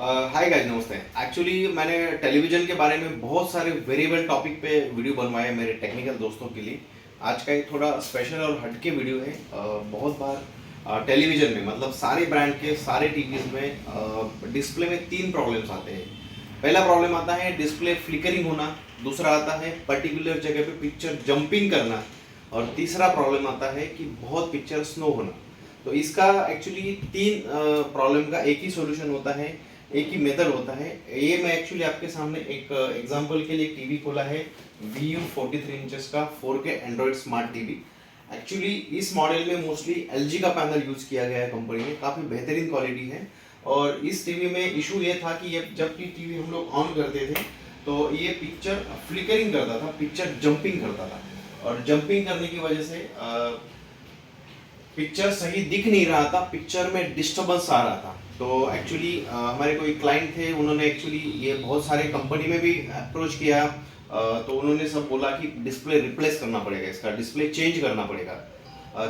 Hi guys, नमस्ते। Actually मैंने television के बारे में बहुत सारे वेरिएबल टॉपिक पे वीडियो बनवाए मेरे टेक्निकल दोस्तों के लिए। आज का एक थोड़ा स्पेशल और हटके वीडियो है। बहुत बार टेलीविज़न में मतलब सारे ब्रांड के सारे टीवीज़ में डिस्प्ले में 3 प्रॉब्लम्स आते हैं। पहला प्रॉब्लम आता है डिस्प्ले फ्लिकरिंग होना, दूसरा आता है पर्टिकुलर जगह पे पिक्चर जंपिंग करना और तीसरा प्रॉब्लम आता है कि बहुत पिक्चर स्नो होना। तो इसका एक्चुअली 3 प्रॉब्लम का एक ही सॉल्यूशन होता है, एक ही मेथड होता है। ये मैं एक्चुअली आपके सामने एक एग्जांपल के लिए टीवी खोला है VU 43 इंचेस का 4K Android smart TV. Actually इस मॉडल में मोस्टली LG का पैनल यूज किया गया है कंपनी ने, काफ़ी बेहतरीन क्वालिटी है। और इस टीवी में इशू ये था कि ये जब भी टीवी हम लोग ऑन करते थे तो ये पिक्चर फ्लिकरिंग करता था, पिक्चर जंपिंग करता था और जंपिंग करने की वजह से पिक्चर सही दिख नहीं रहा था, पिक्चर में डिस्टर्बेंस आ रहा था। तो एक्चुअली हमारे कोई क्लाइंट थे, उन्होंने एक्चुअली ये बहुत सारे कंपनी में भी अप्रोच किया। तो उन्होंने सब बोला कि डिस्प्ले रिप्लेस करना पड़ेगा, इसका डिस्प्ले चेंज करना पड़ेगा।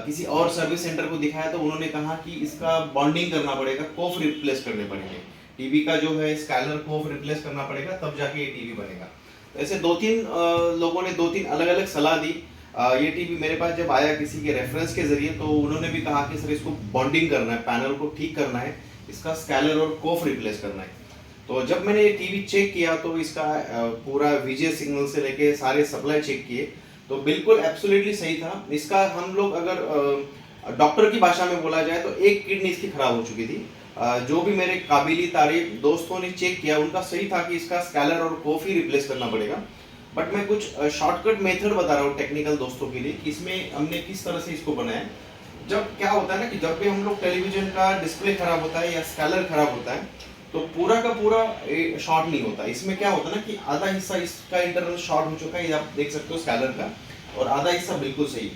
किसी और सर्विस सेंटर को दिखाया तो उन्होंने कहा कि इसका बॉन्डिंग करना पड़ेगा, कोफ रिप्लेस करने पड़ेंगे, टीवी का जो है स्कैलर कोफ रिप्लेस करना पड़ेगा, तब जाके ये टीवी बनेगा। तो ऐसे 2-3 लोगों ने 2-3 अलग अलग सलाह दी। ये टीवी मेरे पास जब आया किसी के रेफरेंस के जरिए तो उन्होंने भी कहा कि सर इसको बॉन्डिंग करना है, पैनल को ठीक करना है, इसका स्कैलर और कोफ रिप्लेस करना है। तो जब मैंने ये टीवी चेक किया तो इसका पूरा VGA सिग्नल से लेके सारे सप्लाई चेक किए तो बिल्कुल एब्सोल्युटली सही था। इसका हम लोग अगर डॉक्टर की भाषा में बोला जाए तो एक किडनी इसकी खराब हो चुकी थी। जो भी मेरे काबिली तारीफ दोस्तों ने चेक किया उनका सही था कि इसका स्कैलर और कोफ ही रिप्लेस करना पड़ेगा। बट मैं कुछ शॉर्टकट मेथड बता रहा हूँ टेक्निकल दोस्तों के लिए कि इसमें हमने किस तरह से इसको बनाया। जब क्या होता है ना कि जब भी हम लोग टेलीविजन का डिस्प्ले खराब होता है या स्कैलर खराब होता है तो पूरा का पूरा शॉर्ट नहीं होता। इसमें क्या होता है ना कि आधा हिस्सा इसका इंटरनल शॉर्ट हो चुका है, ये आप देख सकते हो स्कैलर का, और आधा हिस्सा बिल्कुल सही।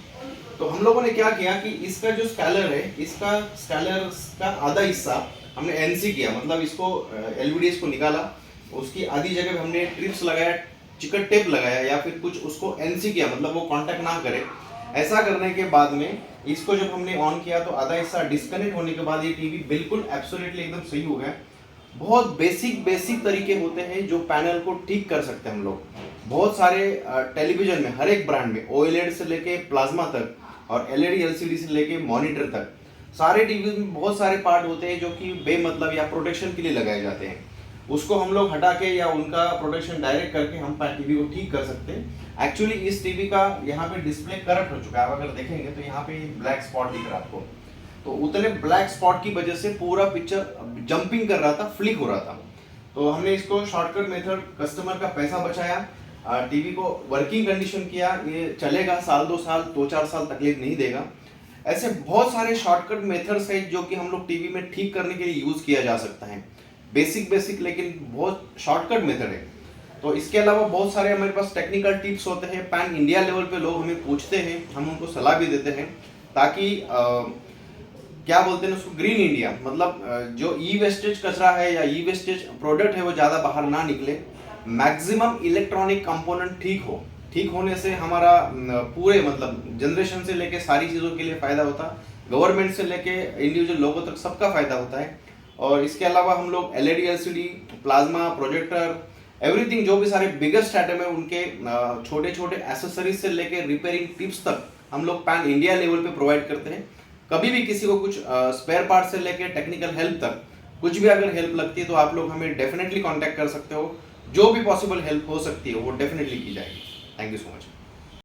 तो हम लोगों ने क्या किया कि इसका जो स्कैलर है, इसका स्कैलर का आधा हिस्सा हमने NC किया, मतलब इसको LVDS को निकाला, उसकी आधी जगह पे हमने ट्रिप्स लगाया, चिकन टेप लगाया या फिर कुछ उसको NC किया, मतलब वो कांटेक्ट ना करे। ऐसा करने के बाद में इसको जब हमने ऑन किया तो आधा हिस्सा डिस्कनेक्ट होने के बाद ये टीवी बिल्कुल एब्सोल्युटली एकदम सही हो गया। बहुत बेसिक तरीके होते हैं जो पैनल को ठीक कर सकते हैं हम लोग। बहुत सारे टेलीविजन में हर एक ब्रांड में OLED से लेके प्लाज्मा तक और LED LCD से लेके मॉनिटर तक सारे टीवी में बहुत सारे पार्ट होते हैं जो कि बेमतलब या प्रोटेक्शन के लिए लगाए जाते हैं। उसको हम लोग हटा के या उनका प्रोटेक्शन डायरेक्ट करके हम टीवी को ठीक कर सकते हैं। एक्चुअली इस टीवी का यहाँ पे डिस्प्ले करप्ट हो चुका है, आप अगर देखेंगे तो यहाँ पे ब्लैक स्पॉट दिख रहा है आपको। तो उतने ब्लैक स्पॉट की वजह से पूरा पिक्चर जंपिंग कर रहा था, फ्लिक हो रहा था। तो हमने इसको शॉर्टकट मेथड, कस्टमर का पैसा बचाया, टीवी को वर्किंग कंडीशन किया, ये चलेगा साल 2 साल 2-4 साल तकलीफ नहीं देगा। ऐसे बहुत सारे शॉर्टकट मेथड्स हैं जो कि हम लोग टीवी में ठीक करने के लिए यूज किया जा सकता है। बेसिक लेकिन बहुत शॉर्टकट मेथड है। तो इसके अलावा बहुत सारे हमारे पास टेक्निकल टिप्स होते हैं, पैन इंडिया लेवल पे लोग हमें पूछते हैं, हम उनको सलाह भी देते हैं ताकि क्या बोलते हैं उसको, ग्रीन इंडिया, मतलब जो ई वेस्टेज कचरा है या ई वेस्टेज प्रोडक्ट है वो ज़्यादा बाहर ना निकले। मैक्सिमम इलेक्ट्रॉनिक कंपोनेंट ठीक होने से हमारा पूरे मतलब जनरेशन से लेके सारी चीज़ों के लिए फ़ायदा होता, गवर्नमेंट से लेके इंडिविजुअल लोगों तक सबका फ़ायदा होता है। और इसके अलावा हम लोग LED LCD, plasma, projector, everything जो भी सारे बिगेस्ट आइटम है उनके छोटे छोटे एसेसरीज से लेके रिपेयरिंग टिप्स तक हम लोग पैन इंडिया लेवल पे प्रोवाइड करते हैं। कभी भी किसी को कुछ स्पेयर पार्ट से लेके टेक्निकल हेल्प तक कुछ भी अगर हेल्प लगती है तो आप लोग हमें डेफिनेटली कांटेक्ट कर सकते हो। जो भी पॉसिबल हेल्प हो सकती है वो डेफिनेटली की जाएगी। Thank you so much.